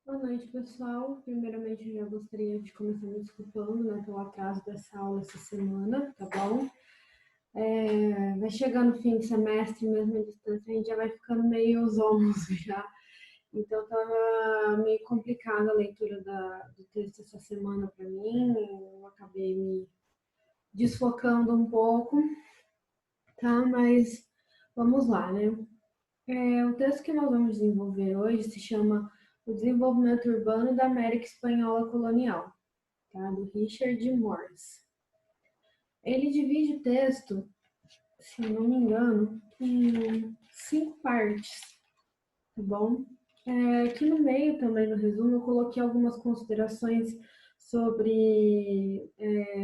Boa noite, pessoal. Primeiramente, eu já gostaria de começar me desculpando, né, pelo atraso dessa aula essa semana, tá bom? Vai chegando o fim de semestre, mesmo à distância, a gente já vai ficando meio zonzo já. Então, tava meio complicada a leitura do texto essa semana para mim. Eu acabei me desfocando um pouco, tá? Mas vamos lá, né? O texto que nós vamos desenvolver hoje se chama O Desenvolvimento Urbano da América Espanhola Colonial, tá? Do Richard Morris. Ele divide o texto, se eu não me engano, em 5 partes, tá bom? Aqui no meio também, no resumo, eu coloquei algumas considerações sobre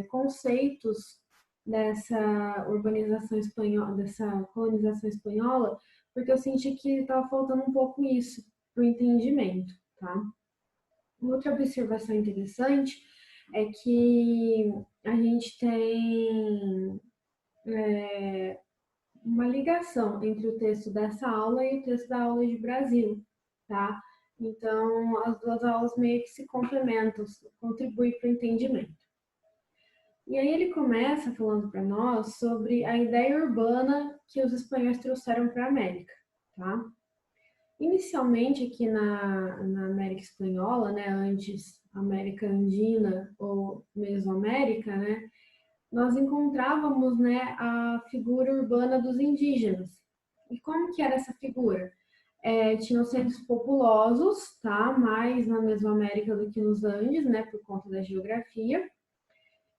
conceitos dessa urbanização espanhola, dessa colonização espanhola, porque eu senti que estava faltando um pouco isso para o entendimento, tá? Outra observação interessante é que a gente tem uma ligação entre o texto dessa aula e o texto da aula de Brasil, tá? Então, as duas aulas meio que se complementam, contribuem para o entendimento. E aí ele começa falando para nós sobre a ideia urbana que os espanhóis trouxeram para a América, tá? Inicialmente aqui na América Espanhola, né, antes América Andina ou Mesoamérica, né, nós encontrávamos, né, a figura urbana dos indígenas. E como que era essa figura? Tinham centros populosos, tá, mais na Mesoamérica do que nos Andes, né, por conta da geografia.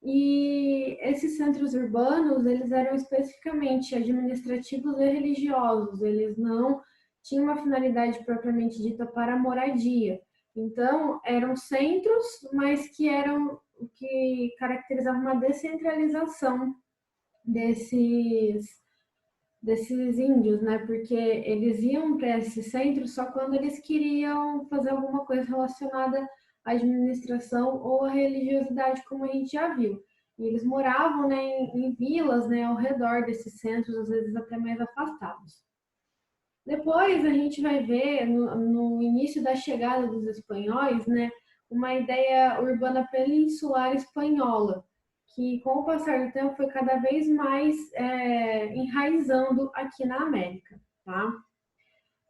E esses centros urbanos, eles eram especificamente administrativos e religiosos, eles não tinham uma finalidade propriamente dita para a moradia. Então, eram centros, mas que eram o que caracterizava uma descentralização desses índios, né? Porque eles iam para esse centro só quando eles queriam fazer alguma coisa relacionada à administração ou à religiosidade, como a gente já viu. E eles moravam, né, em vilas, né, ao redor desses centros, às vezes até mais afastados. Depois a gente vai ver no início da chegada dos espanhóis, né, uma ideia urbana peninsular espanhola, que com o passar do tempo foi cada vez mais enraizando aqui na América, tá?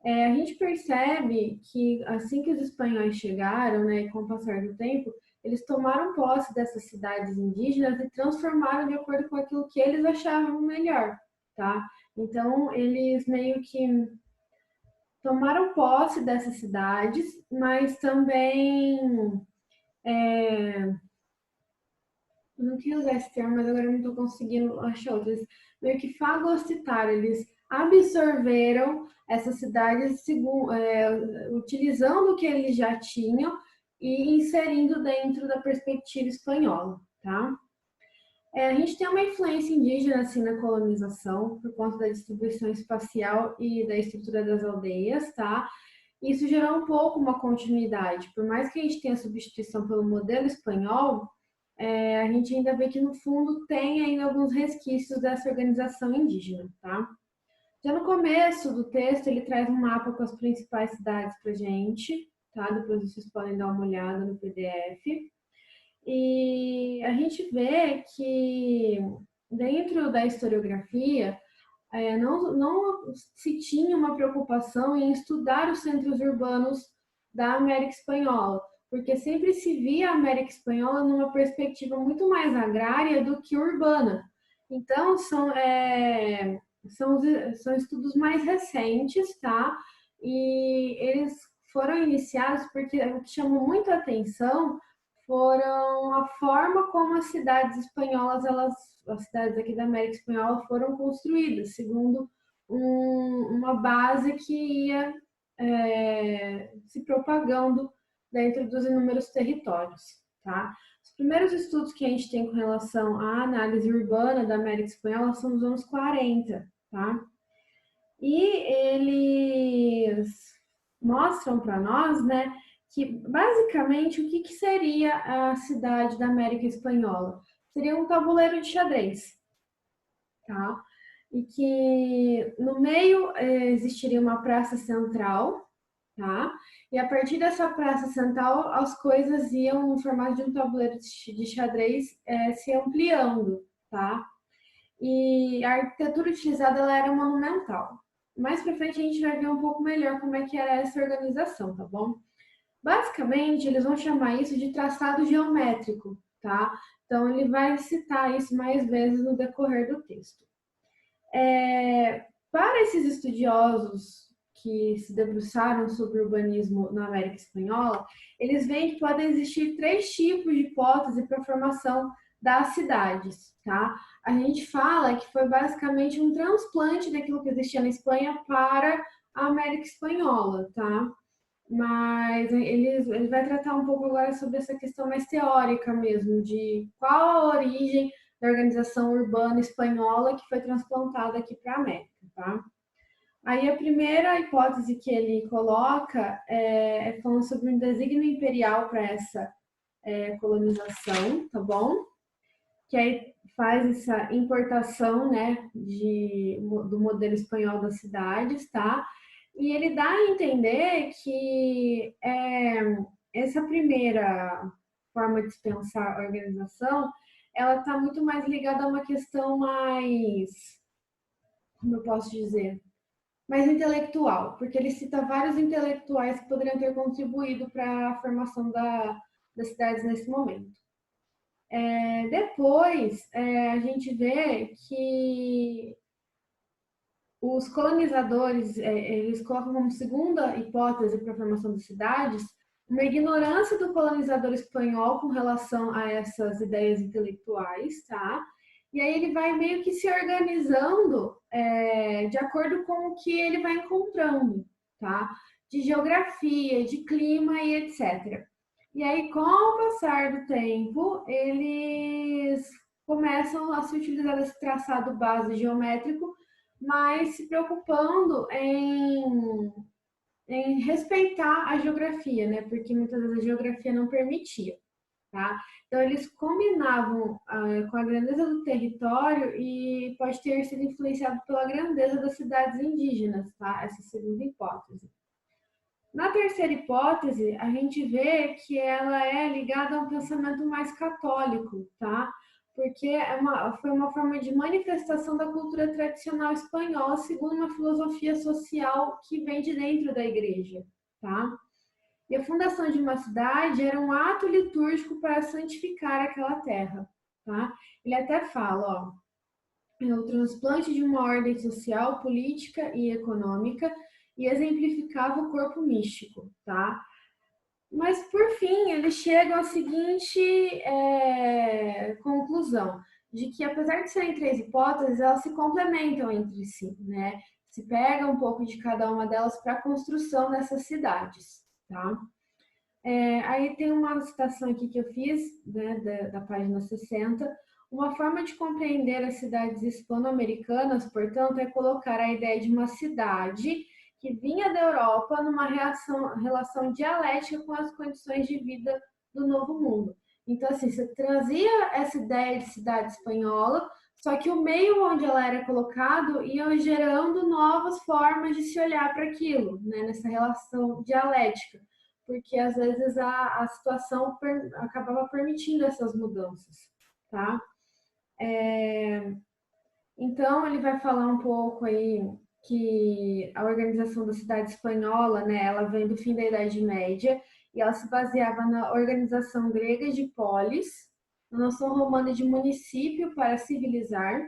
A gente percebe que assim que os espanhóis chegaram, né, com o passar do tempo, eles tomaram posse dessas cidades indígenas e transformaram de acordo com aquilo que eles achavam melhor, tá? Então eles meio que tomaram posse dessas cidades, mas também não queria usar esse termo, mas agora não estou conseguindo achar outras. Meio que fagocitaram, eles absorveram essas cidades utilizando o que eles já tinham e inserindo dentro da perspectiva espanhola, tá? A gente tem uma influência indígena assim na colonização por conta da distribuição espacial e da estrutura das aldeias, tá? Isso gerou um pouco uma continuidade. Por mais que a gente tenha substituição pelo modelo espanhol, a gente ainda vê que no fundo tem ainda alguns resquícios dessa organização indígena, tá? Já no começo do texto, ele traz um mapa com as principais cidades para gente, tá? Depois vocês podem dar uma olhada no PDF. E a gente vê que dentro da historiografia não se tinha uma preocupação em estudar os centros urbanos da América Espanhola, porque sempre se via a América Espanhola numa perspectiva muito mais agrária do que urbana. Então, são estudos mais recentes, tá? E eles foram iniciados porque o que chamou muito a atenção foram a forma como as cidades espanholas, as cidades aqui da América Espanhola foram construídas, segundo uma base que ia se propagando dentro dos inúmeros territórios, tá? Os primeiros estudos que a gente tem com relação à análise urbana da América Espanhola são dos anos 40, tá? E eles mostram para nós, né, que basicamente o que seria a cidade da América Espanhola? Seria um tabuleiro de xadrez, tá? E que no meio existiria uma praça central, tá? E a partir dessa praça central, as coisas iam, no formato de um tabuleiro de xadrez, se ampliando, tá? E a arquitetura utilizada ela era monumental. Mais para frente a gente vai ver um pouco melhor como é que era essa organização, tá bom? Basicamente, eles vão chamar isso de traçado geométrico, tá? Então, ele vai citar isso mais vezes no decorrer do texto. Para esses estudiosos que se debruçaram sobre o urbanismo na América Espanhola, eles veem que podem existir três tipos de hipótese para a formação das cidades, tá? A gente fala que foi basicamente um transplante daquilo que existia na Espanha para a América Espanhola, tá? Mas ele vai tratar um pouco agora sobre essa questão mais teórica mesmo, de qual a origem da organização urbana espanhola que foi transplantada aqui para a América, tá? Aí a primeira hipótese que ele coloca é falando sobre um desígnio imperial para essa colonização, tá bom? Que aí faz essa importação, né, do modelo espanhol das cidades, tá? E ele dá a entender que essa primeira forma de se pensar a organização, ela está muito mais ligada a uma questão mais, como eu posso dizer, mais intelectual, porque ele cita vários intelectuais que poderiam ter contribuído para a formação das cidades nesse momento. Depois, a gente vê que os colonizadores, eles colocam como segunda hipótese para a formação das cidades uma ignorância do colonizador espanhol com relação a essas ideias intelectuais, tá? E aí ele vai meio que se organizando de acordo com o que ele vai encontrando, tá? De geografia, de clima e etc. E aí, com o passar do tempo, eles começam a se utilizar desse traçado base geométrico, mas se preocupando em respeitar a geografia, né? Porque muitas vezes a geografia não permitia, tá? Então, eles combinavam com a grandeza do território e pode ter sido influenciado pela grandeza das cidades indígenas, tá? Essa segunda hipótese. Na terceira hipótese, a gente vê que ela é ligada a um pensamento mais católico, tá? Porque foi uma forma de manifestação da cultura tradicional espanhola, segundo uma filosofia social que vem de dentro da igreja, tá? E a fundação de uma cidade era um ato litúrgico para santificar aquela terra, tá? Ele até fala, ó, é o transplante de uma ordem social, política e econômica e exemplificava o corpo místico, tá? Mas, por fim, eles chegam à seguinte conclusão, de que, apesar de serem três hipóteses, elas se complementam entre si, né? Se pega um pouco de cada uma delas para a construção dessas cidades, tá? Aí tem uma citação aqui que eu fiz, né, da página 60. Uma forma de compreender as cidades hispano-americanas, portanto, é colocar a ideia de uma cidade que vinha da Europa numa relação dialética com as condições de vida do Novo Mundo. Então, assim, você trazia essa ideia de cidade espanhola, só que o meio onde ela era colocado ia gerando novas formas de se olhar para aquilo, né, nessa relação dialética, porque às vezes a situação acabava permitindo essas mudanças, tá? Então, ele vai falar um pouco aí que a organização da cidade espanhola, né, ela vem do fim da Idade Média e ela se baseava na organização grega de polis, na noção romana de município para civilizar,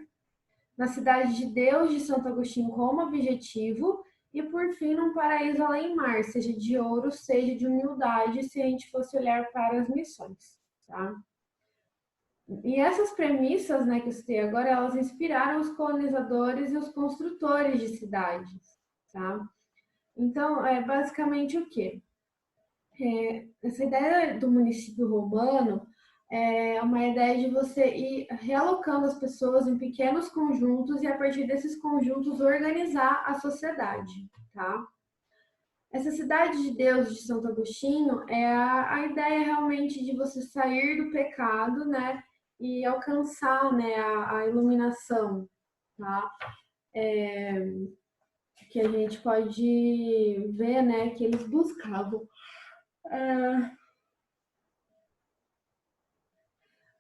na cidade de Deus de Santo Agostinho como objetivo e, por fim, num paraíso além mar, seja de ouro, seja de humildade, se a gente fosse olhar para as missões, tá? E essas premissas, né, que eu citei agora, elas inspiraram os colonizadores e os construtores de cidades, tá? Então, é basicamente o quê? Essa ideia do município romano é uma ideia de você ir realocando as pessoas em pequenos conjuntos e, a partir desses conjuntos, organizar a sociedade, tá? Essa cidade de Deus de Santo Agostinho é a ideia realmente de você sair do pecado, né, e alcançar, né, a iluminação, tá? que a gente pode ver, né, que eles buscavam.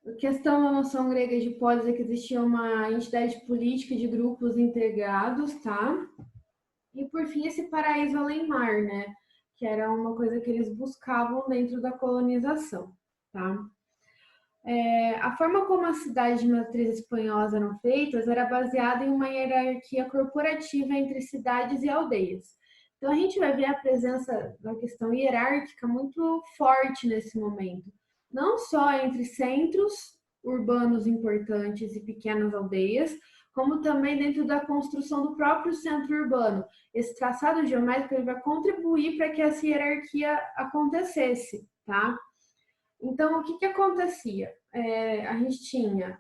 A questão da noção grega de polis é que existia uma entidade política de grupos integrados, tá? E por fim esse paraíso além-mar, né? Que era uma coisa que eles buscavam dentro da colonização, tá? A forma como as cidades de matriz espanholas eram feitas era baseada em uma hierarquia corporativa entre cidades e aldeias. Então a gente vai ver a presença da questão hierárquica muito forte nesse momento, não só entre centros urbanos importantes e pequenas aldeias, como também dentro da construção do próprio centro urbano. Esse traçado geométrico ele vai contribuir para que essa hierarquia acontecesse, tá? Então, o que que acontecia? A gente tinha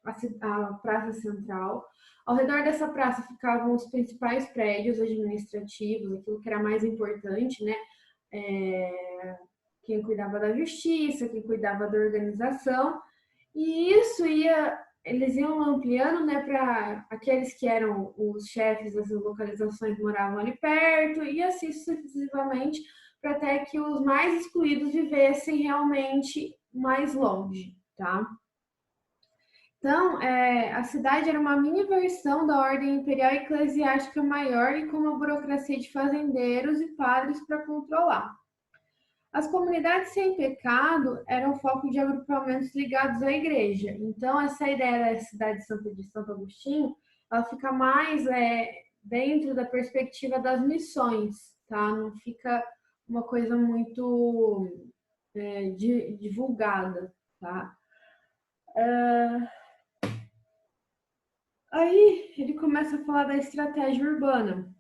a Praça Central. Ao redor dessa praça ficavam os principais prédios administrativos, aquilo que era mais importante, né? Quem cuidava da justiça, quem cuidava da organização. E isso eles iam ampliando, né, para aqueles que eram os chefes das localizações moravam ali perto, e assim sucessivamente, para até que os mais excluídos vivessem realmente mais longe, tá? Então, a cidade era uma mini versão da ordem imperial eclesiástica maior e com uma burocracia de fazendeiros e padres para controlar. As comunidades sem pecado eram foco de agrupamentos ligados à igreja. Então, essa ideia da cidade de Santo Agostinho, ela fica mais dentro da perspectiva das missões, tá? Não fica uma coisa muito divulgada, tá? Aí ele começa a falar da estratégia urbana,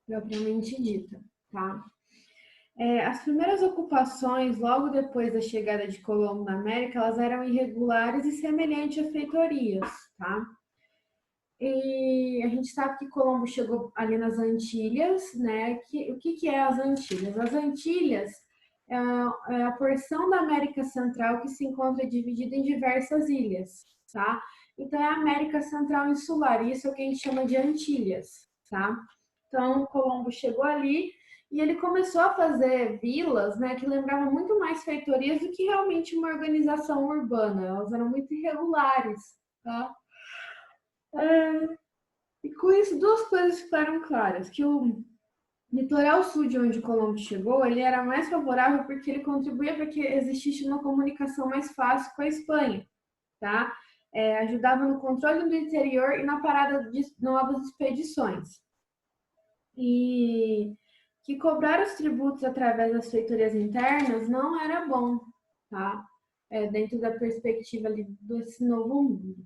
propriamente dita, tá? As primeiras ocupações, logo depois da chegada de Colombo na América, elas eram irregulares e semelhantes a feitorias, tá? E a gente sabe que Colombo chegou ali nas Antilhas, né? O que é as Antilhas? As Antilhas é a porção da América Central que se encontra dividida em diversas ilhas, tá? Então é a América Central insular, isso é o que a gente chama de Antilhas, tá? Então Colombo chegou ali e ele começou a fazer vilas, né, que lembravam muito mais feitorias do que realmente uma organização urbana. Elas eram muito irregulares, tá? E com isso, duas coisas ficaram claras, que o litoral sul de onde Colombo chegou, ele era mais favorável porque ele contribuía para que existisse uma comunicação mais fácil com a Espanha, tá? Ajudava no controle do interior e na parada de novas expedições. E que cobrar os tributos através das feitorias internas não era bom, tá? Dentro da perspectiva ali desse novo mundo.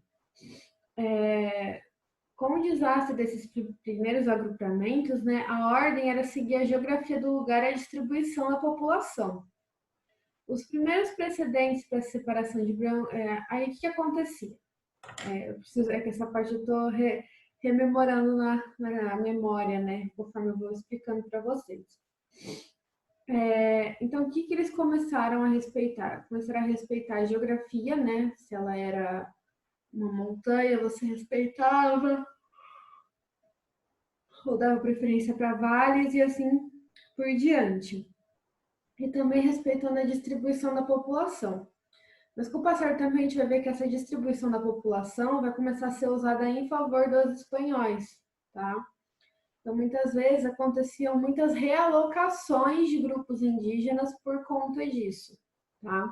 Com o desastre desses primeiros agrupamentos, né, a ordem era seguir a geografia do lugar e a distribuição da população. Os primeiros precedentes para a separação de branco, aí o que acontecia? Que essa parte eu estou rememorando na memória, né, conforme eu vou explicando para vocês. Então, o que eles começaram a respeitar? Começaram a respeitar a geografia, né? Se ela era uma montanha, você respeitava, ou dava preferência para vales e assim por diante. E também respeitando a distribuição da população. Mas com o passar do tempo a gente vai ver que essa distribuição da população vai começar a ser usada em favor dos espanhóis, tá? Então muitas vezes aconteciam muitas realocações de grupos indígenas por conta disso, tá?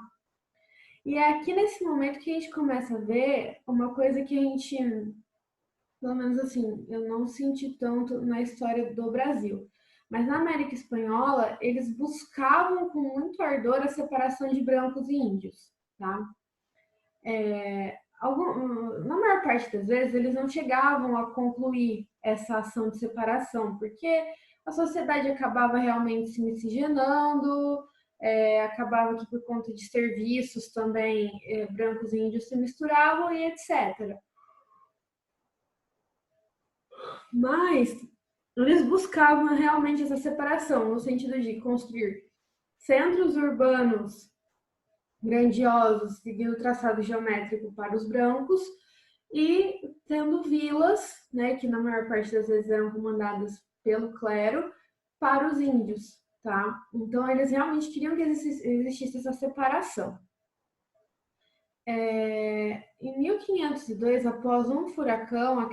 E é aqui nesse momento que a gente começa a ver uma coisa que a gente, pelo menos assim, eu não senti tanto na história do Brasil. Mas na América Espanhola, eles buscavam com muito ardor a separação de brancos e índios, tá? Na maior parte das vezes, eles não chegavam a concluir essa ação de separação, porque a sociedade acabava realmente se miscigenando, acabava que por conta de serviços também brancos e índios se misturavam e etc. Mas eles buscavam realmente essa separação, no sentido de construir centros urbanos grandiosos, seguindo o traçado geométrico para os brancos, e tendo vilas, né, que na maior parte das vezes eram comandadas pelo clero, para os índios, tá? Então eles realmente queriam que existisse essa separação. Em 1502, após um furacão, foi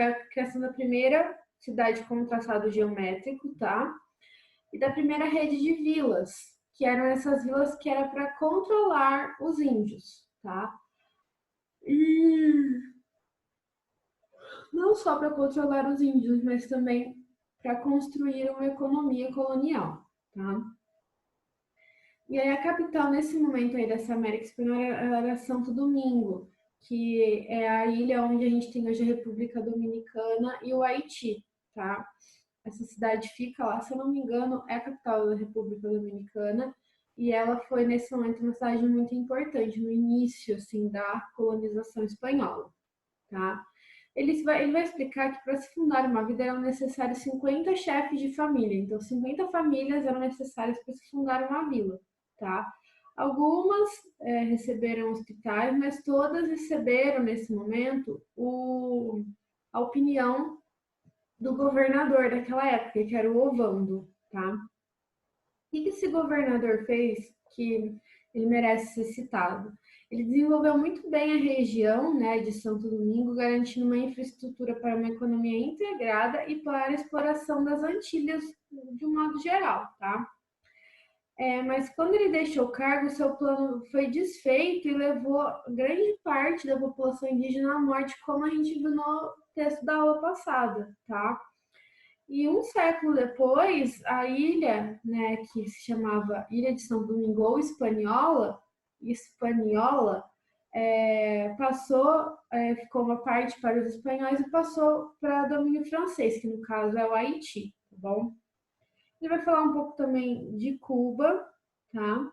a criação da primeira cidade com um traçado geométrico, tá? E da primeira rede de vilas, que eram essas vilas que era para controlar os índios, tá? E não só para controlar os índios, mas também para construir uma economia colonial, tá? E aí a capital nesse momento aí dessa América Espanhola era Santo Domingo, que é a ilha onde a gente tem hoje a República Dominicana e o Haiti, tá? Essa cidade fica lá, se eu não me engano, é a capital da República Dominicana e ela foi nesse momento uma cidade muito importante no início assim da colonização espanhola, tá? Ele vai explicar que para se fundar uma vida eram necessários 50 chefes de família, então 50 famílias eram necessárias para se fundar uma vila, tá? Algumas receberam hospitais, mas todas receberam nesse momento a opinião do governador daquela época, que era o Ovando, tá? O que esse governador fez que ele merece ser citado? Ele desenvolveu muito bem a região, né, de Santo Domingo, garantindo uma infraestrutura para uma economia integrada e para a exploração das Antilhas de um modo geral, tá? Mas quando ele deixou o cargo, seu plano foi desfeito e levou grande parte da população indígena à morte, como a gente viu no texto da aula passada, tá? E um século depois, a ilha, né, que se chamava Ilha de São Domingo ou Hispaniola, ficou uma parte para os espanhóis e passou para domínio francês, que no caso é o Haiti, tá bom? Ele vai falar um pouco também de Cuba, tá?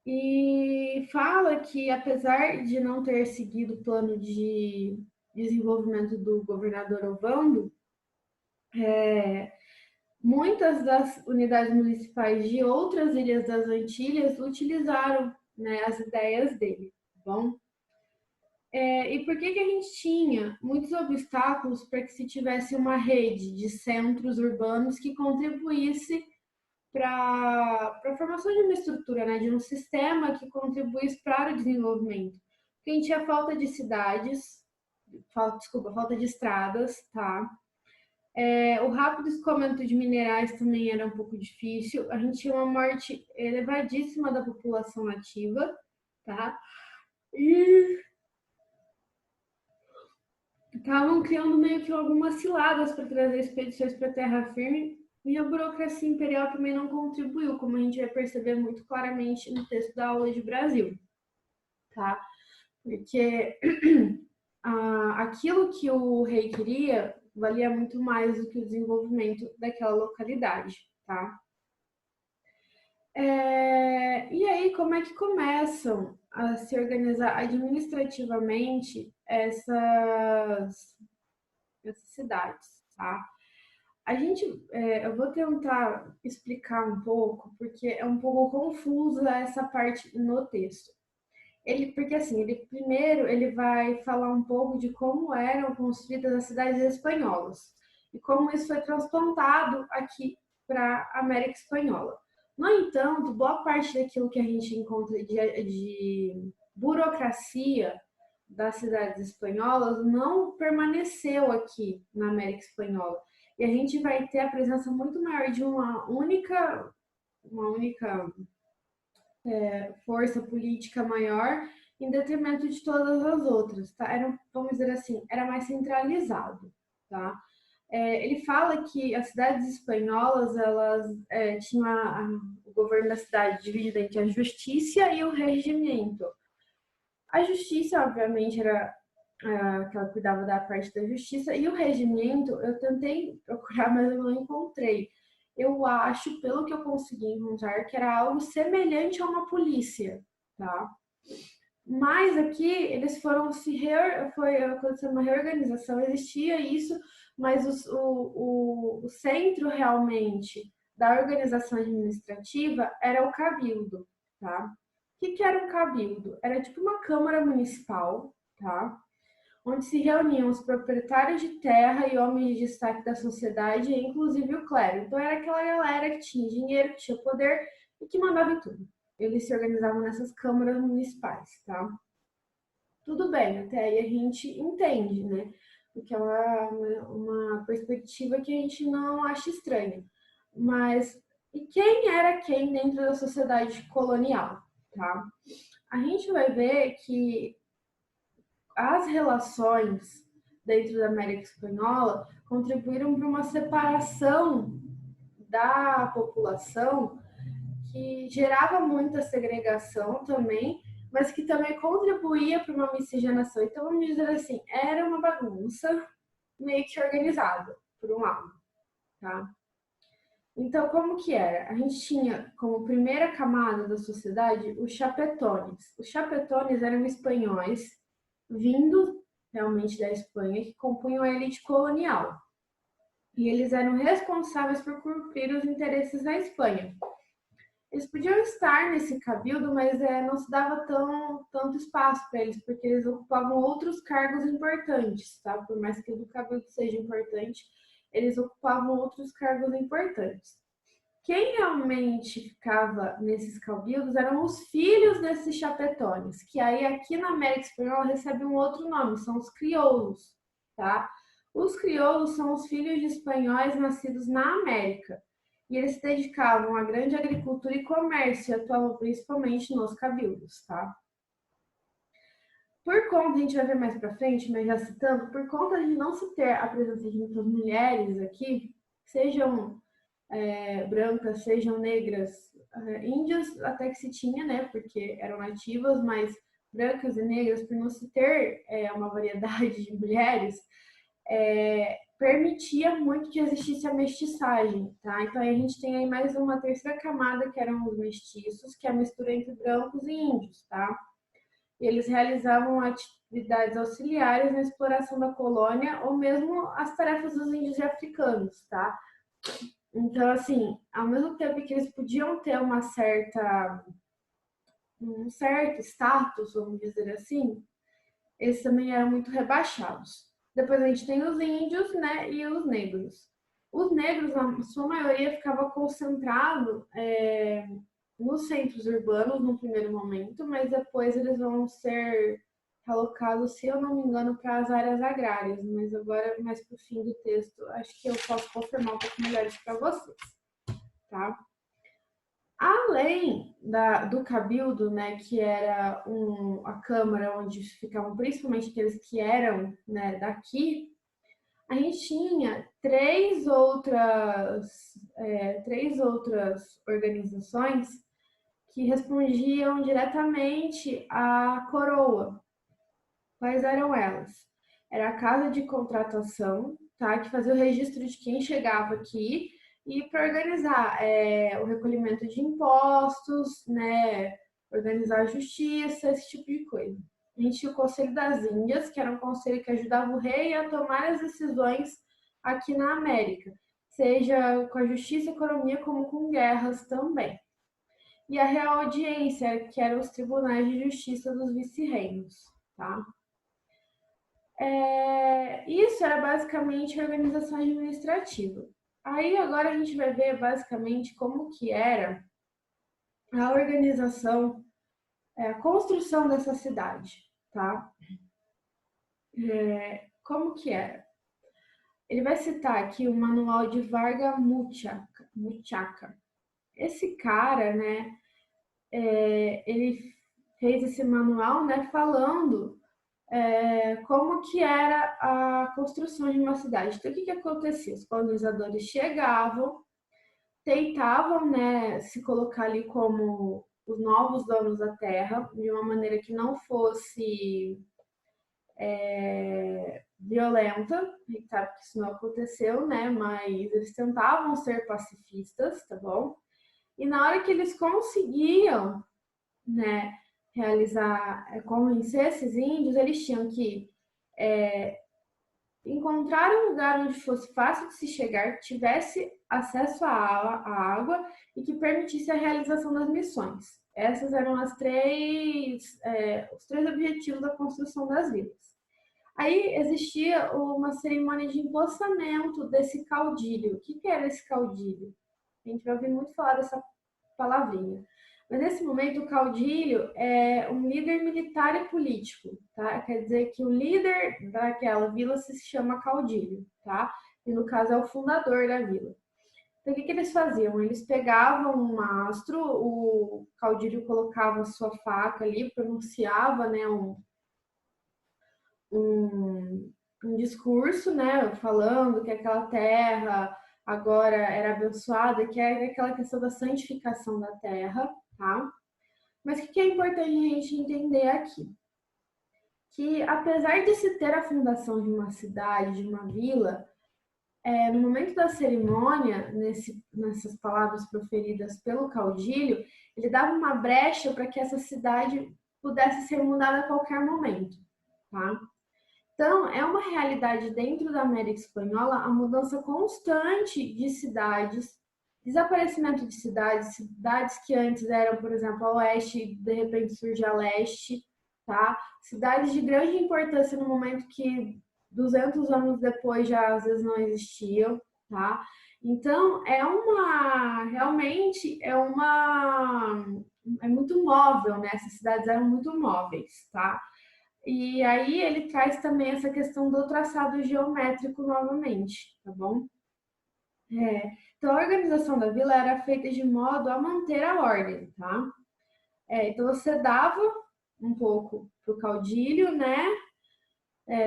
E fala que, apesar de não ter seguido o plano de desenvolvimento do governador Ovando, muitas das unidades municipais de outras ilhas das Antilhas utilizaram, né, as ideias dele, tá bom? E por que a gente tinha muitos obstáculos para que se tivesse uma rede de centros urbanos que contribuísse para a formação de uma estrutura, né, de um sistema que contribuísse para o desenvolvimento? Porque a gente tinha falta de cidades, falta de estradas, tá? O rápido escoamento de minerais também era um pouco difícil. A gente tinha uma morte elevadíssima da população nativa, tá? E estavam criando meio que algumas ciladas para trazer expedições para terra firme. E a burocracia imperial também não contribuiu, como a gente vai perceber muito claramente no texto da aula de Brasil, tá? Porque aquilo que o rei queria valia muito mais do que o desenvolvimento daquela localidade, tá? E aí, como é que começam a se organizar administrativamente essas cidades, tá? Eu vou tentar explicar um pouco, porque é um pouco confusa essa parte no texto. Porque assim, ele vai falar um pouco de como eram construídas as cidades espanholas e como isso foi transplantado aqui para a América Espanhola. No entanto, boa parte daquilo que a gente encontra de burocracia das cidades espanholas não permaneceu aqui na América Espanhola. E a gente vai ter a presença muito maior de uma única força política maior em detrimento de todas as outras, tá? Vamos dizer assim, era mais centralizado, tá? Ele fala que as cidades espanholas, elas tinham o governo da cidade dividido entre a justiça e o regimento. A justiça, obviamente, era que ela cuidava da parte da justiça, e o regimento, eu tentei procurar, mas eu não encontrei. Eu acho, pelo que eu consegui encontrar, que era algo semelhante a uma polícia, tá? Mas aqui eles foram foi acontecendo uma reorganização, existia isso, mas o centro realmente da organização administrativa era o cabildo, tá? O que era um cabildo? Era tipo uma câmara municipal, tá? Onde se reuniam os proprietários de terra e homens de destaque da sociedade, inclusive o clero. Então era aquela galera que tinha dinheiro, que tinha poder e que mandava em tudo. Eles se organizavam nessas câmaras municipais, tá? Tudo bem, até aí a gente entende, né? Porque é uma perspectiva que a gente não acha estranha. Mas e quem era quem dentro da sociedade colonial, tá? A gente vai ver que as relações dentro da América Espanhola contribuíram para uma separação da população que gerava muita segregação também, mas que também contribuía para uma miscigenação. Então, vamos dizer assim, era uma bagunça meio que organizada, por um lado, tá? Então, como que era? A gente tinha como primeira camada da sociedade os chapetones. Os chapetones eram espanhóis vindos realmente da Espanha que compunham a elite colonial. E eles eram responsáveis por cumprir os interesses da Espanha. Eles podiam estar nesse cabildo, mas não se dava tanto espaço para eles, porque eles ocupavam outros cargos importantes, tá? Por mais que o do cabildo seja importante, eles ocupavam outros cargos importantes. Quem realmente ficava nesses cabildos eram os filhos desses chapetones, que aí aqui na América Espanhola recebe um outro nome, são os crioulos, tá? Os crioulos são os filhos de espanhóis nascidos na América. E eles se dedicavam à grande agricultura e comércio, e atuavam principalmente nos cabildos, tá? Por conta, a gente vai ver mais para frente, mas já citando, por conta de não se ter a presença de muitas mulheres aqui, sejam brancas, sejam negras, índias até que se tinha, né, porque eram nativas, mas brancas e negras, por não se ter uma variedade de mulheres, permitia muito que existisse a mestiçagem, tá? Então aí a gente tem aí mais uma terceira camada, que eram os mestiços, que é a mistura entre brancos e índios, tá? E eles realizavam atividades auxiliares na exploração da colônia ou mesmo as tarefas dos índios e africanos, tá? Então, assim, ao mesmo tempo que eles podiam ter um certo status, vamos dizer assim, eles também eram muito rebaixados. Depois a gente tem os índios, né, e os negros. Os negros, na sua maioria, ficava concentrado nos centros urbanos no primeiro momento, mas depois eles vão ser alocados, se eu não me engano, para as áreas agrárias. Mas agora, mais para o fim do texto, acho que eu posso confirmar um pouco melhor isso para vocês, tá? Além do cabildo, né, que era a câmara onde ficavam principalmente aqueles que eram, né, daqui, a gente tinha três outras organizações que respondiam diretamente à coroa. Quais eram elas? Era a casa de contratação, tá, que fazia o registro de quem chegava aqui e para organizar o recolhimento de impostos, né, organizar a justiça, esse tipo de coisa. A gente tinha o Conselho das Índias, que era um conselho que ajudava o rei a tomar as decisões aqui na América, seja com a justiça, economia, como com guerras também. E a Real Audiência, que eram os tribunais de justiça dos vice-reinos, tá? Isso era basicamente a organização administrativa. Aí agora a gente vai ver basicamente como que era a organização, a construção dessa cidade, tá? Como que era? Ele vai citar aqui o manual de Varga Muchaca. Esse cara, né, ele fez esse manual, né, falando como que era a construção de uma cidade. Então, o que acontecia? Os colonizadores chegavam, tentavam, né, se colocar ali como os novos donos da terra, de uma maneira que não fosse violenta. A gente sabe que isso não aconteceu, né, mas eles tentavam ser pacifistas, tá bom? E na hora que eles conseguiam, né, convencer esses índios, eles tinham que encontrar um lugar onde fosse fácil de se chegar, tivesse acesso à água e que permitisse a realização das missões. Essas eram os três objetivos da construção das vilas. Aí existia uma cerimônia de empossamento desse caudilho. O que era esse caudilho? A gente vai ouvir muito falar dessa palavrinha. Mas nesse momento, o caudilho é um líder militar e político, tá? Quer dizer que o líder daquela vila se chama caudilho, tá? E no caso é o fundador da vila. Então, o que eles faziam? Eles pegavam um mastro, o caudilho colocava sua faca ali, pronunciava, né, um discurso, né, falando que aquela terra agora era abençoada, que é aquela questão da santificação da terra, tá? Mas o que é importante a gente entender aqui? Que apesar de se ter a fundação de uma cidade, de uma vila, no momento da cerimônia, nessas palavras proferidas pelo caudilho, ele dava uma brecha para que essa cidade pudesse ser mudada a qualquer momento, tá? Então, é uma realidade dentro da América Espanhola a mudança constante de cidades, desaparecimento de cidades, cidades que antes eram, por exemplo, a oeste, de repente surge a leste, tá? Cidades de grande importância no momento que 200 anos depois já às vezes não existiam, tá? Então, realmente é muito móvel, né? Essas cidades eram muito móveis, tá? E aí ele traz também essa questão do traçado geométrico novamente, tá bom? Então a organização da vila era feita de modo a manter a ordem, tá? Então você dava um pouco pro caudilho, né?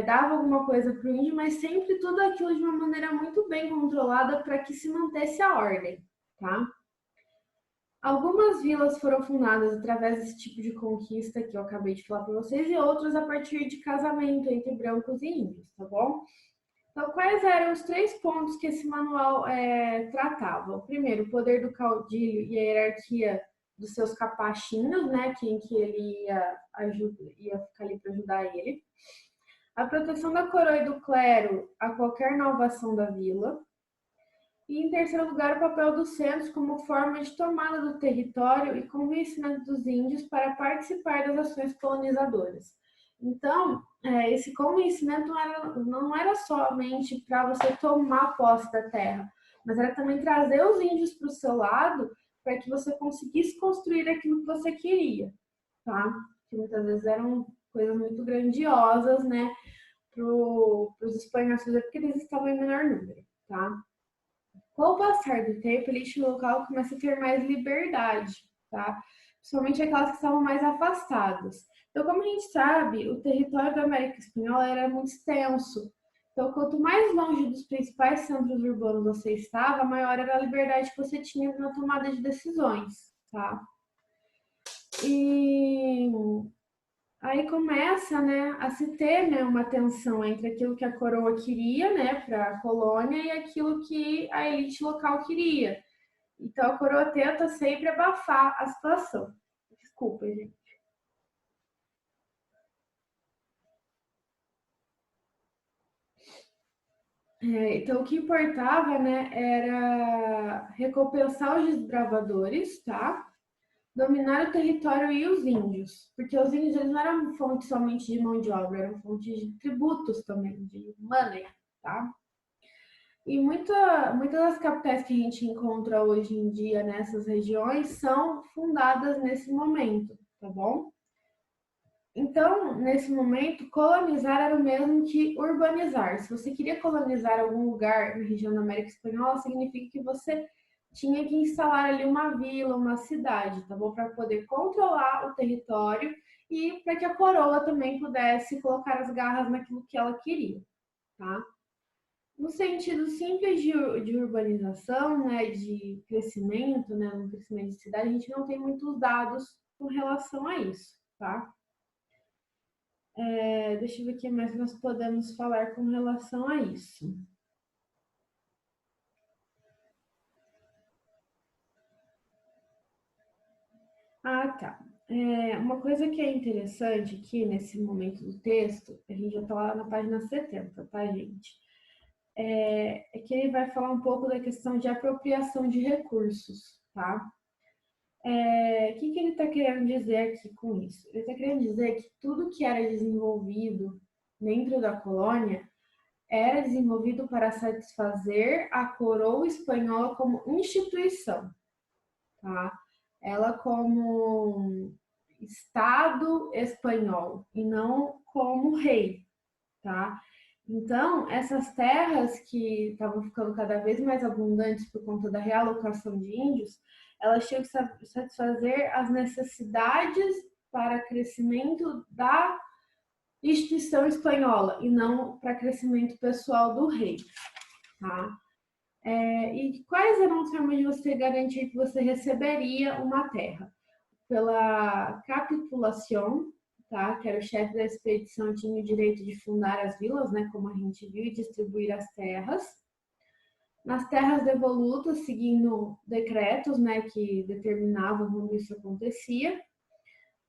Dava alguma coisa pro índio, mas sempre tudo aquilo de uma maneira muito bem controlada para que se mantesse a ordem, tá? Algumas vilas foram fundadas através desse tipo de conquista que eu acabei de falar para vocês e outras a partir de casamento entre brancos e índios, tá bom? Então, quais eram os três pontos que esse manual tratava? O primeiro, o poder do caudilho e a hierarquia dos seus capachinhos, né? Quem que ele ia ficar ali para ajudar ele. A proteção da coroa e do clero a qualquer nova ação da vila. E, em terceiro lugar, o papel dos centros como forma de tomada do território e convencimento dos índios para participar das ações colonizadoras. Então, esse convencimento não era somente para você tomar posse da terra, mas era também trazer os índios para o seu lado para que você conseguisse construir aquilo que você queria, tá? Que muitas vezes eram coisas muito grandiosas, né, para os espanhóis fazer, porque eles estavam em menor número, tá? Com o passar do tempo, a elite local começa a ter mais liberdade, tá? Principalmente aquelas que estavam mais afastadas. Então, como a gente sabe, o território da América Espanhola era muito extenso. Então, quanto mais longe dos principais centros urbanos você estava, maior era a liberdade que você tinha na tomada de decisões, tá? E aí começa, né, a se ter, né, uma tensão entre aquilo que a coroa queria, né, para a colônia e aquilo que a elite local queria. Então a coroa tenta sempre abafar a situação. Desculpa, gente. Então o que importava, né, era recompensar os desbravadores, tá? Dominar o território e os índios, porque os índios eles não eram fonte somente de mão de obra, eram fonte de tributos também, de money, tá? E muitas das capitais que a gente encontra hoje em dia nessas regiões são fundadas nesse momento, tá bom? Então, nesse momento, colonizar era o mesmo que urbanizar. Se você queria colonizar algum lugar na região da América Espanhola, significa que você tinha que instalar ali uma vila, uma cidade, tá bom? Para poder controlar o território e para que a coroa também pudesse colocar as garras naquilo que ela queria, tá? No sentido simples de urbanização, né, de crescimento, né, no crescimento de cidade, a gente não tem muitos dados com relação a isso, tá? Deixa eu ver o que mais nós podemos falar com relação a isso. Ah, tá. Uma coisa que é interessante aqui nesse momento do texto, a gente já está lá na página 70, tá, gente? É que ele vai falar um pouco da questão de apropriação de recursos, tá? O que ele está querendo dizer aqui com isso? Ele está querendo dizer que tudo que era desenvolvido dentro da colônia era desenvolvido para satisfazer a coroa espanhola como instituição, tá? Ela como Estado espanhol e não como rei, tá? Então, essas terras que estavam ficando cada vez mais abundantes por conta da realocação de índios, elas tinham que satisfazer as necessidades para crescimento da instituição espanhola e não para crescimento pessoal do rei, tá? E quais eram as formas de você garantir que você receberia uma terra? Pela capitulação, tá? Que era o chefe da expedição, tinha o direito de fundar as vilas, né? Como a gente viu, e distribuir as terras. Nas terras devolutas, seguindo decretos, né? Que determinavam como isso acontecia.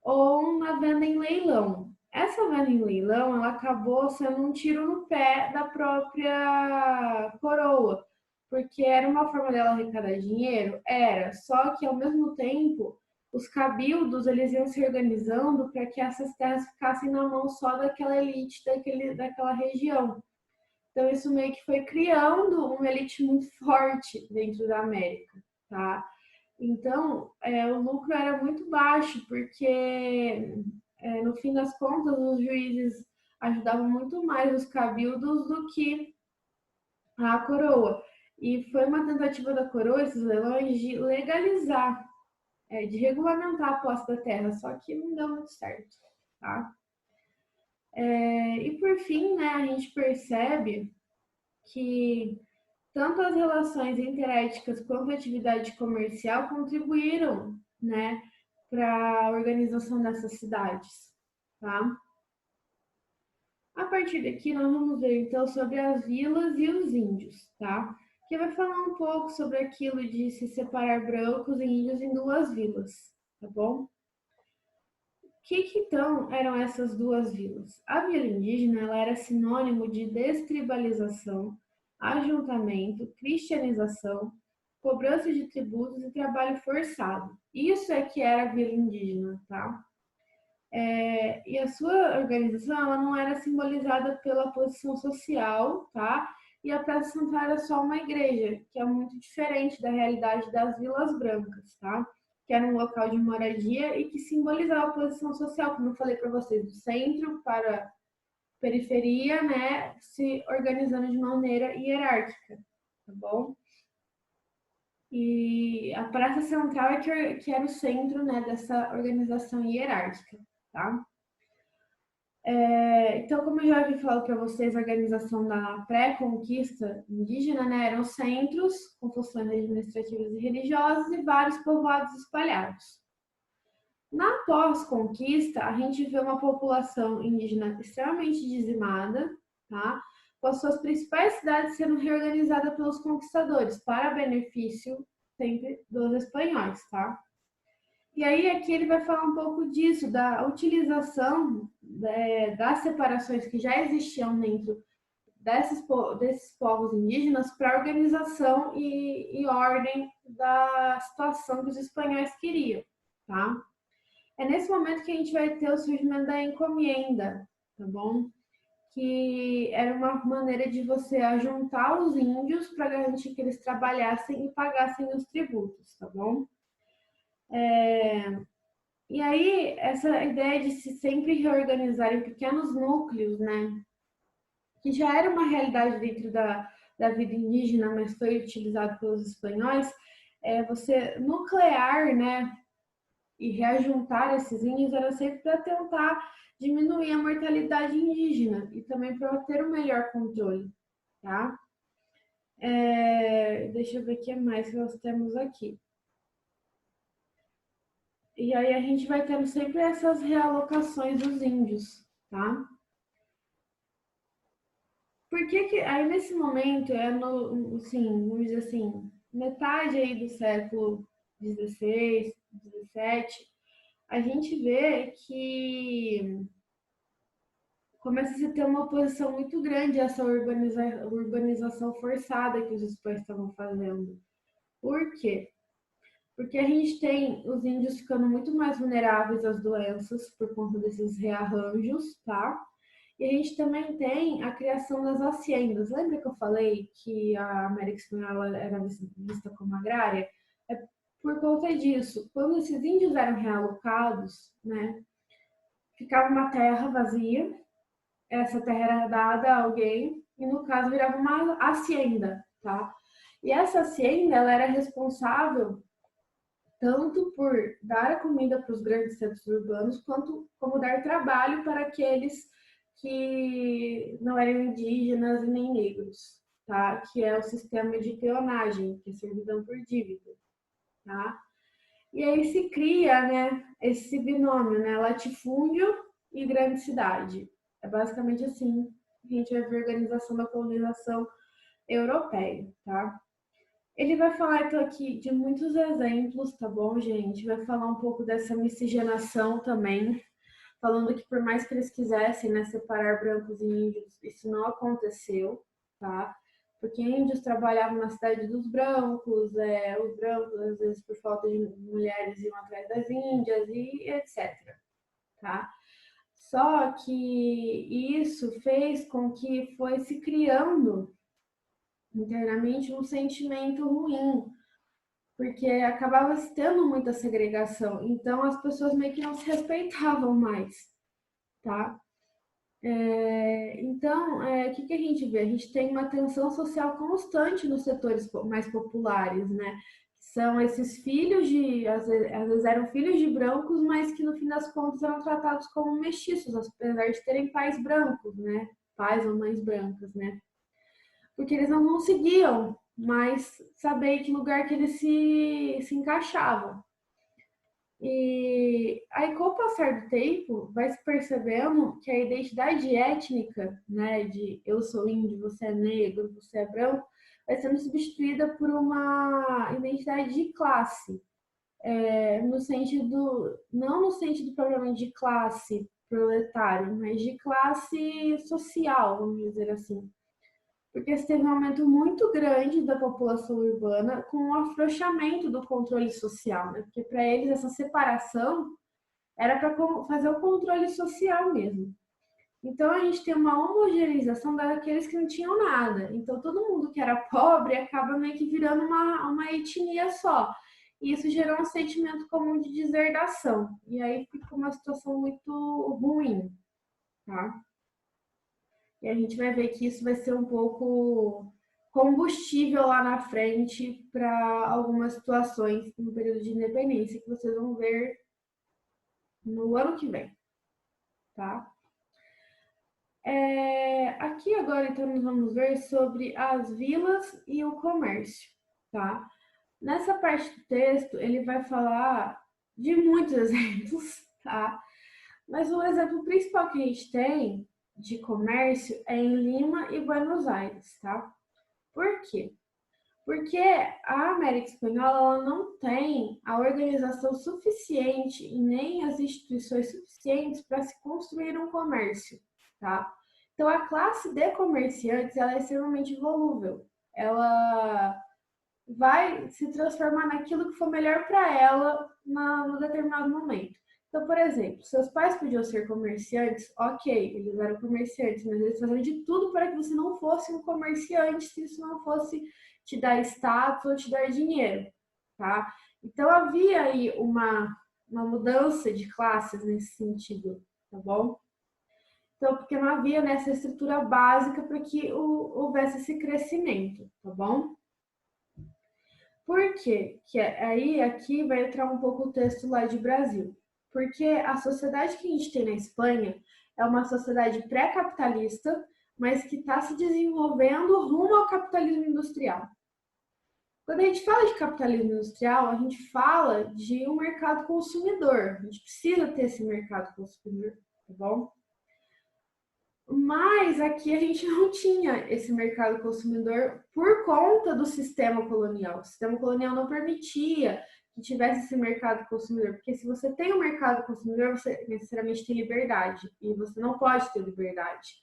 Ou na venda em leilão. Essa venda em leilão, ela acabou sendo um tiro no pé da própria coroa, porque era uma forma dela arrecadar dinheiro? Era, só que ao mesmo tempo os cabildos eles iam se organizando para que essas terras ficassem na mão só daquela elite daquela região. Então isso meio que foi criando uma elite muito forte dentro da América, tá? Então o lucro era muito baixo, porque no fim das contas os juízes ajudavam muito mais os cabildos do que a coroa. E foi uma tentativa da coroa, esses leilões, de legalizar, de regulamentar a posse da terra, só que não deu muito certo, tá? E por fim, né, a gente percebe que tanto as relações interéticas quanto a atividade comercial contribuíram, né, para a organização dessas cidades, tá? A partir daqui, nós vamos ver então sobre as vilas e os índios, tá? Que vai falar um pouco sobre aquilo de se separar brancos e índios em duas vilas, tá bom? Que então eram essas duas vilas? A vila indígena ela era sinônimo de destribalização, ajuntamento, cristianização, cobrança de tributos e trabalho forçado. Isso é que era a vila indígena, tá? E a sua organização ela não era simbolizada pela posição social, tá? E a Praça Central era só uma igreja, que é muito diferente da realidade das vilas brancas, tá? Que era um local de moradia e que simbolizava a posição social, como eu falei para vocês, do centro para a periferia, né? Se organizando de maneira hierárquica, tá bom? E a Praça Central é que era o centro, né, dessa organização hierárquica, tá? Então, como eu já havia falado para vocês, a organização da pré-conquista indígena, né, eram centros com funções administrativas e religiosas e vários povoados espalhados. Na pós-conquista, a gente vê uma população indígena extremamente dizimada, tá? Com as suas principais cidades sendo reorganizadas pelos conquistadores, para benefício sempre dos espanhóis, tá? E aí aqui ele vai falar um pouco disso, da utilização das separações que já existiam dentro desses povos indígenas para organização e ordem da situação que os espanhóis queriam, tá? É nesse momento que a gente vai ter o surgimento da encomienda, tá bom? Que era uma maneira de você ajuntar os índios para garantir que eles trabalhassem e pagassem os tributos, tá bom? E aí, essa ideia de se sempre reorganizar em pequenos núcleos, né? Que já era uma realidade dentro da vida indígena, mas foi utilizado pelos espanhóis, você nuclear, né? E reajuntar esses índios era sempre para tentar diminuir a mortalidade indígena e também para ter um melhor controle, tá? Deixa eu ver o que mais que nós temos aqui. E aí a gente vai tendo sempre essas realocações dos índios, tá? Por que que aí nesse momento assim, vamos dizer assim, metade aí do século XVI, XVII, a gente vê que começa a se ter uma oposição muito grande a essa urbanização forçada que os espanhóis estavam fazendo. Por quê? Porque a gente tem os índios ficando muito mais vulneráveis às doenças por conta desses rearranjos, tá? E a gente também tem a criação das haciendas. Lembra que eu falei que a América Espanhola era vista como agrária? É por conta disso. Quando esses índios eram realocados, né, ficava uma terra vazia, essa terra era dada a alguém, e no caso virava uma hacienda, tá? E essa hacienda, ela era responsável tanto por dar a comida para os grandes centros urbanos, quanto como dar trabalho para aqueles que não eram indígenas e nem negros, tá? Que é o sistema de peonagem, que é servidão por dívida, tá? E aí se cria, né, esse binômio, né, latifúndio e grande cidade. É basicamente assim que a gente vai ver a organização da colonização europeia, tá? Ele vai falar então aqui de muitos exemplos, tá bom, gente? Vai falar um pouco dessa miscigenação também, falando que por mais que eles quisessem, né, separar brancos e índios, isso não aconteceu, tá? Porque índios trabalhavam na cidade dos brancos, os brancos, às vezes por falta de mulheres, iam atrás das índias e etc, tá? Só que isso fez com que foi se criando internamente um sentimento ruim, porque acabava tendo muita segregação, então as pessoas meio que não se respeitavam mais, tá? Então, o que a gente vê? A gente tem uma tensão social constante nos setores mais populares, né? São esses filhos de, às vezes eram filhos de brancos, mas que no fim das contas eram tratados como mestiços, apesar de terem pais brancos, né? Pais ou mães brancas, né? Porque eles não conseguiam mais saber em que lugar que eles se encaixavam. E aí, com o passar do tempo, vai se percebendo que a identidade étnica, né, de eu sou índio, você é negro, você é branco, vai sendo substituída por uma identidade de classe, no sentido, não no sentido propriamente de classe proletário, mas de classe social, vamos dizer assim. Porque você teve um aumento muito grande da população urbana com o afrouxamento do controle social, né? Porque para eles essa separação era para fazer o controle social mesmo. Então a gente tem uma homogeneização daqueles que não tinham nada. Então todo mundo que era pobre acaba meio que virando uma etnia só. E isso gerou um sentimento comum de deserdação. E aí fica uma situação muito ruim, tá? E a gente vai ver que isso vai ser um pouco combustível lá na frente para algumas situações no período de independência que vocês vão ver no ano que vem, tá? Aqui agora, então, nós vamos ver sobre as vilas e o comércio, tá? Nessa parte do texto, ele vai falar de muitos exemplos, tá? Mas o exemplo principal que a gente tem de comércio é em Lima e Buenos Aires, tá? Por quê? Porque a América Espanhola ela não tem a organização suficiente e nem as instituições suficientes para se construir um comércio, tá? Então a classe de comerciantes ela é extremamente volúvel. Ela vai se transformar naquilo que for melhor para ela no determinado momento. Então, por exemplo, seus pais podiam ser comerciantes, ok, eles eram comerciantes, mas eles faziam de tudo para que você não fosse um comerciante, se isso não fosse te dar status ou te dar dinheiro, tá? Então, havia aí uma mudança de classes nesse sentido, tá bom? Então, porque não havia nessa estrutura básica para que houvesse esse crescimento, tá bom? Por quê? Aí aqui vai entrar um pouco o texto lá de Brasil. Porque a sociedade que a gente tem na Espanha é uma sociedade pré-capitalista, mas que está se desenvolvendo rumo ao capitalismo industrial. Quando a gente fala de capitalismo industrial, a gente fala de um mercado consumidor. A gente precisa ter esse mercado consumidor, tá bom? Mas aqui a gente não tinha esse mercado consumidor por conta do sistema colonial. O sistema colonial não permitia que tivesse esse mercado consumidor, porque se você tem um mercado consumidor, você necessariamente tem liberdade, e você não pode ter liberdade,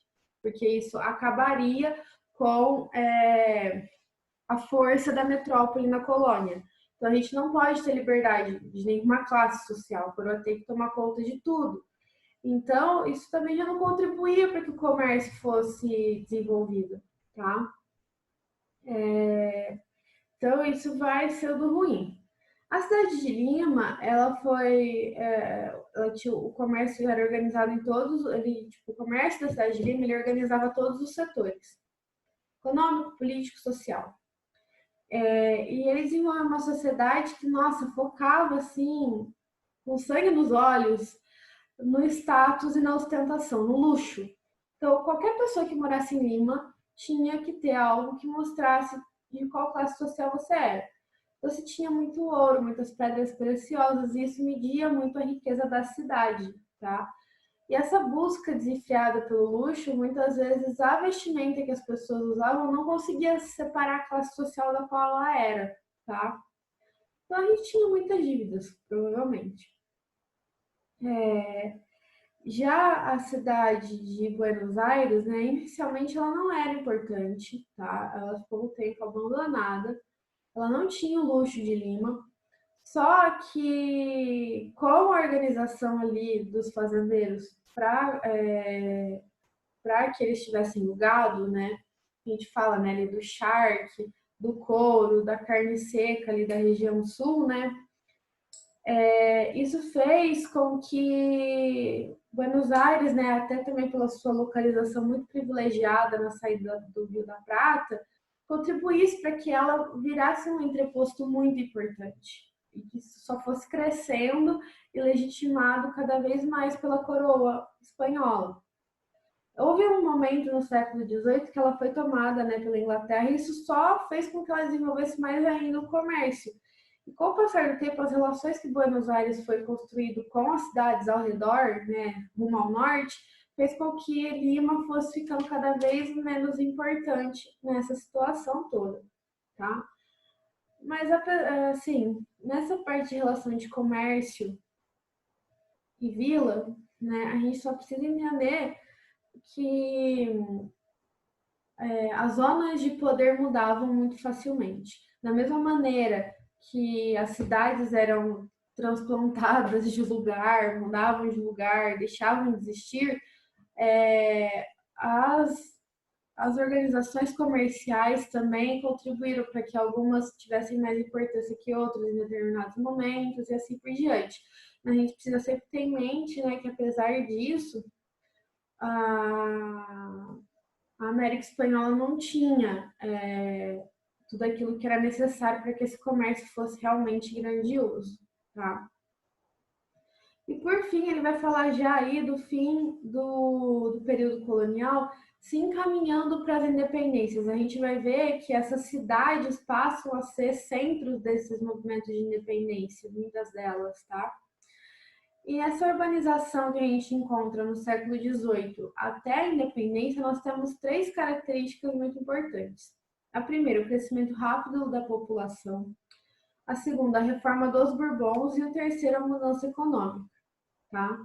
porque isso acabaria com a força da metrópole na colônia. Então a gente não pode ter liberdade de nenhuma classe social, a coroa tem que tomar conta de tudo. Então, isso também já não contribuía para que o comércio fosse desenvolvido, tá? Então, isso vai sendo ruim. A cidade de Lima, ela foi, o comércio era organizado em todos, tipo, o comércio da cidade de Lima, ele organizava todos os setores, econômico, político, social. E ele desenvolveu uma sociedade que, nossa, focava, assim, com sangue nos olhos, no status e na ostentação, no luxo. Então, qualquer pessoa que morasse em Lima tinha que ter algo que mostrasse de qual classe social você era. Então, você tinha muito ouro, muitas pedras preciosas, e isso media muito a riqueza da cidade, tá? E essa busca desenfreada pelo luxo, muitas vezes a vestimenta que as pessoas usavam não conseguia separar a classe social da qual ela era, tá? Então, a gente tinha muitas dívidas, provavelmente. Já a cidade de Buenos Aires, né, inicialmente ela não era importante, tá? Ela ficou um tempo abandonada, ela não tinha o luxo de Lima, só que com a organização ali dos fazendeiros para que eles tivessem o gado, né? A gente fala, né, ali do charque, do couro, da carne seca ali da região sul, né? Isso fez com que Buenos Aires, né, até também pela sua localização muito privilegiada na saída do Rio da Prata, contribuísse para que ela virasse um entreposto muito importante e que isso só fosse crescendo e legitimado cada vez mais pela coroa espanhola. Houve um momento no século XVIII que ela foi tomada, né, pela Inglaterra, e isso só fez com que ela desenvolvesse mais ainda o comércio. E com o passar do tempo, as relações que Buenos Aires foi construído com as cidades ao redor, né, rumo ao norte, fez com que Lima fosse ficando cada vez menos importante nessa situação toda, tá? Mas, assim, nessa parte de relação de comércio e vila, né, a gente só precisa entender que as zonas de poder mudavam muito facilmente. Da mesma maneira que as cidades eram transplantadas de lugar, mudavam de lugar, deixavam de existir, é, as, as organizações comerciais também contribuíram para que algumas tivessem mais importância que outras em determinados momentos e assim por diante. A gente precisa sempre ter em mente, né, que apesar disso, a, a América Espanhola não tinha tudo aquilo que era necessário para que esse comércio fosse realmente grandioso, tá? E por fim, ele vai falar já aí do fim do período colonial, se encaminhando para as independências. A gente vai ver que essas cidades passam a ser centros desses movimentos de independência, muitas delas, tá? E essa urbanização que a gente encontra no século XVIII até a independência, nós temos três características muito importantes. A primeira, o crescimento rápido da população. A segunda, a reforma dos Bourbons. E a terceira, a mudança econômica. Tá?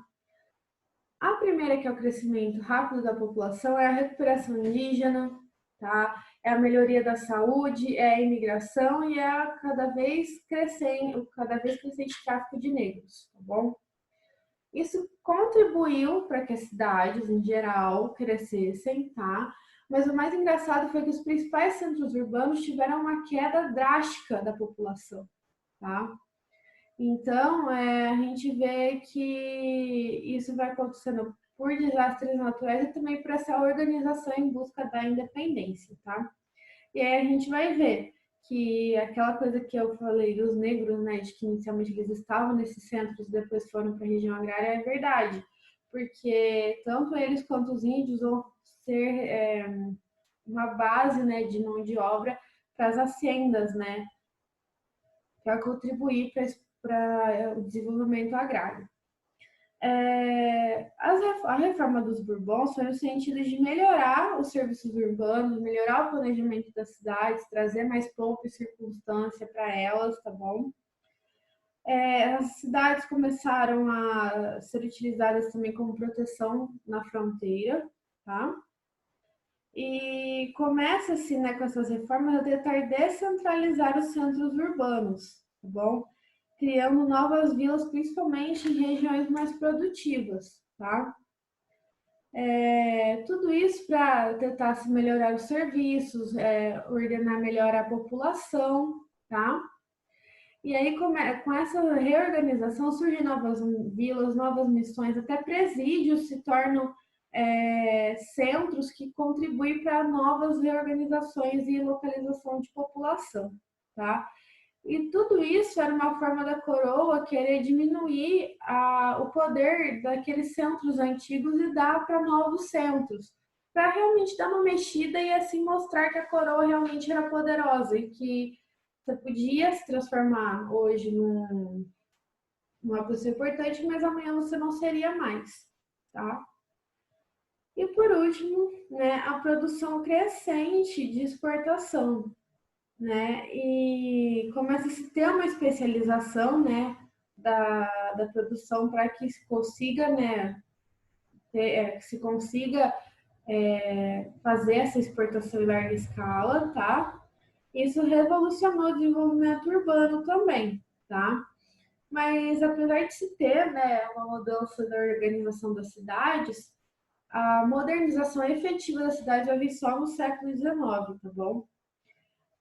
A primeira, que é o crescimento rápido da população, é a recuperação indígena, tá? É a melhoria da saúde, é a imigração e é a cada vez crescente tráfico de negros, tá bom? Isso contribuiu para que as cidades, em geral, crescessem, tá? Mas o mais engraçado foi que os principais centros urbanos tiveram uma queda drástica da população, tá? Então, a gente vê que isso vai acontecendo por desastres naturais e também por essa organização em busca da independência, tá? E aí a gente vai ver que aquela coisa que eu falei dos negros, né, de que inicialmente eles estavam nesses centros e depois foram para a região agrária, é verdade. Porque tanto eles quanto os índios vão ser uma base, né, de mão de obra para as haciendas, né, para contribuir para o desenvolvimento agrário. A reforma dos Bourbons foi no sentido de melhorar os serviços urbanos, melhorar o planejamento das cidades, trazer mais pompa e circunstância para elas, tá bom? As cidades começaram a ser utilizadas também como proteção na fronteira, tá? E começa-se, né, com essas reformas a tentar descentralizar os centros urbanos, tá bom? Criando novas vilas, principalmente em regiões mais produtivas, tá? Tudo isso para tentar se melhorar os serviços, ordenar melhor a população, tá? E aí, com essa reorganização, surgem novas vilas, novas missões, até presídios se tornam centros que contribuem para novas reorganizações e localização de população, tá? E tudo isso era uma forma da coroa querer diminuir o poder daqueles centros antigos e dar para novos centros, para realmente dar uma mexida e assim mostrar que a coroa realmente era poderosa e que você podia se transformar hoje numa pessoa importante, mas amanhã você não seria mais, tá? E por último, né, a produção crescente de exportação, né? E começa a se ter uma especialização, né, da produção para que se consiga, né, fazer essa exportação em larga escala, tá? Isso revolucionou o desenvolvimento urbano também, tá? Mas apesar de se ter, né, uma mudança da organização das cidades, a modernização efetiva da cidade vai vir só no século XIX, tá bom?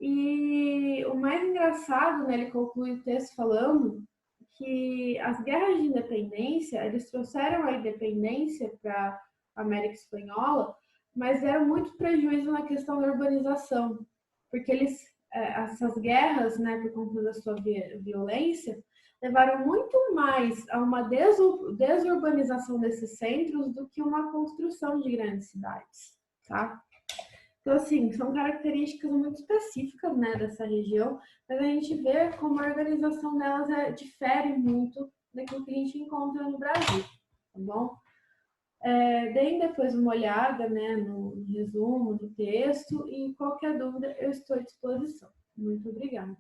E o mais engraçado, né, ele conclui o texto falando que as guerras de independência, eles trouxeram a independência para a América Espanhola, mas deram muito prejuízo na questão da urbanização, porque essas guerras, né, por conta da sua violência, levaram muito mais a uma desurbanização desses centros do que uma construção de grandes cidades, tá? Então, assim, são características muito específicas, né, dessa região, mas a gente vê como a organização delas difere muito daquilo que a gente encontra no Brasil, tá bom? Deem depois uma olhada, né, no resumo do texto e qualquer dúvida eu estou à disposição. Muito obrigada.